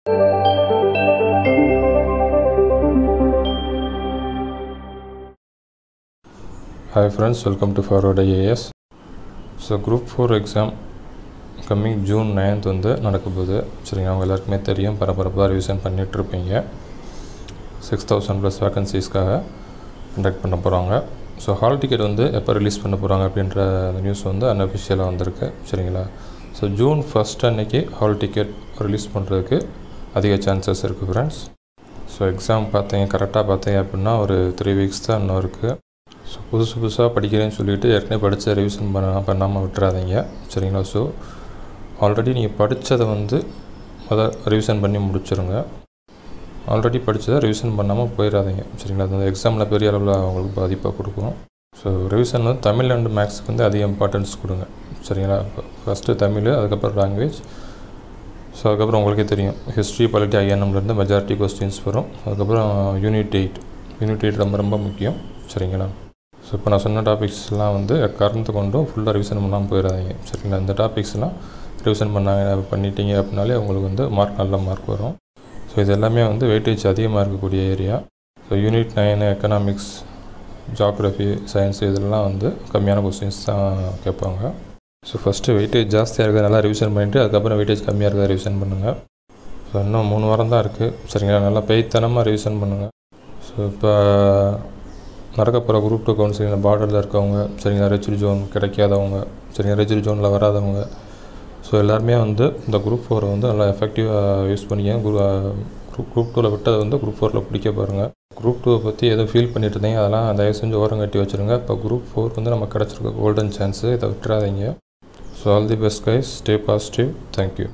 Hi friends, welcome to Forward IAS. So Group 4 exam coming June 9th வந்து நடக்கும்போது சரிங்க, அவங்க எல்லாருக்குமே தெரியும், பரபரப்பாக ரிவிஷன் பண்ணிகிட்ருப்பீங்க. 6000+ வேக்கன்சிஸ்க்காக கண்டக்ட் பண்ண போகிறாங்க. ஸோ ஹால் டிக்கெட் வந்து எப்போ ரிலீஸ் பண்ண போகிறாங்க அப்படின்ற அந்த நியூஸ் வந்து அன்அஃபிஷியலாக வந்திருக்கு சரிங்களா. ஸோ June 1st அன்றைக்கி ஹால் டிக்கெட் ரிலீஸ் பண்ணுறதுக்கு அதிக சான்சஸ் இருக்குது ஃப்ரெண்ட்ஸ். ஸோ எக்ஸாம் கரெக்டாக பார்த்தீங்க அப்படின்னா ஒரு 3 weeks தான் இன்னும் இருக்குது. ஸோ புதுசாக படிக்கிறேன்னு சொல்லிவிட்டு ஏற்கனவே படித்த ரிவிஷன் பண்ணாமல் விட்டுறாதீங்க சரிங்களா. ஸோ ஆல்ரெடி நீங்கள் படித்ததை வந்து ரிவிஷன் பண்ணி முடிச்சிருங்க. ஆல்ரெடி படித்ததை ரிவிஷன் பண்ணாமல் போயிடாதீங்க சரிங்களா. அது வந்து எக்ஸாமில் பெரிய அளவில் அவங்களுக்கு பாதிப்பாக கொடுக்கும். ஸோ ரிவிஷன் வந்து தமிழ் அண்ட் மேக்ஸுக்கு வந்து அதிக இம்பார்ட்டன்ஸ் கொடுங்க சரிங்களா. ஃபஸ்ட்டு தமிழ், அதுக்கப்புறம் லாங்குவேஜ். ஸோ அதுக்கப்புறம் உங்களுக்கே தெரியும், ஹிஸ்ட்ரி, பாலிட்டி, ஐஎன்எம்லேருந்து மெஜாரிட்டி கொஸ்டின்ஸ் வரும். அதுக்கப்புறம் யூனிட் 8 ரொம்ப முக்கியம் சரிங்களா. ஸோ இப்போ நான் சொன்ன டாபிக்ஸ்லாம் வந்து கறந்து கொண்டும் ஃபுல்லாக ரிவிஷன் பண்ணாமல் போயிடாதீங்க சரிங்களா. இந்த டாபிக்ஸ்லாம் ரிவிஷன் பண்ணிட்டீங்க அப்படின்னாலே உங்களுக்கு வந்து நல்ல மார்க் வரும். ஸோ இது எல்லாமே வந்து வெயிட்டேஜ் அதிகமாக இருக்கக்கூடிய area. So unit 9 economics, geography, science இதெல்லாம் வந்து கம்மியான கொஸ்டின்ஸ் தான் கேட்பாங்க. ஸோ ஃபஸ்ட்டு வெயிட்டேஜ் ஜாஸ்தியாக இருக்கிறத நல்லா ரிவிஷன் பண்ணிவிட்டு அதுக்கப்புறம் வெயிட்டேஜ் கம்மியாக இருக்கிறத ரிவிஷன் பண்ணுங்கள். ஸோ இன்னும் 3 வாரம் தான் இருக்குது சரிங்களா. நல்லா பெய்த்தனமாக ரிவிஷன் பண்ணுங்கள். ஸோ இப்போ நடக்க போகிற குரூப் 2 கவுன்சிலிங்கில் பார்டரில் இருக்கவங்க சரிங்களா, ரெஜிஸ்ட்ரி ஜோன் கிடைக்காதவங்க சரிங்களா, ரெஜிஸ்ட்ரி ஜோனில் வராதவங்க, ஸோ எல்லாருமே வந்து இந்த குரூப் 4 வந்து நல்லா எஃபெக்டிவாக யூஸ் பண்ணிக்க. குரூப் 2வில் விட்டதை வந்து குரூப் 4ல் பிடிக்க பாருங்கள். குரூப் 2 பற்றி எதுவும் ஃபீல் பண்ணிட்டு இருந்தீங்க, அதெல்லாம் தயவு செஞ்சு ஓரம் கட்டி வச்சுருங்க. இப்போ குரூப் 4 வந்து நம்ம கிடச்சிருக்க கோல்டன் சான்ஸு, இதை விட்டுறாதீங்க. So all the best guys, stay positive, thank you.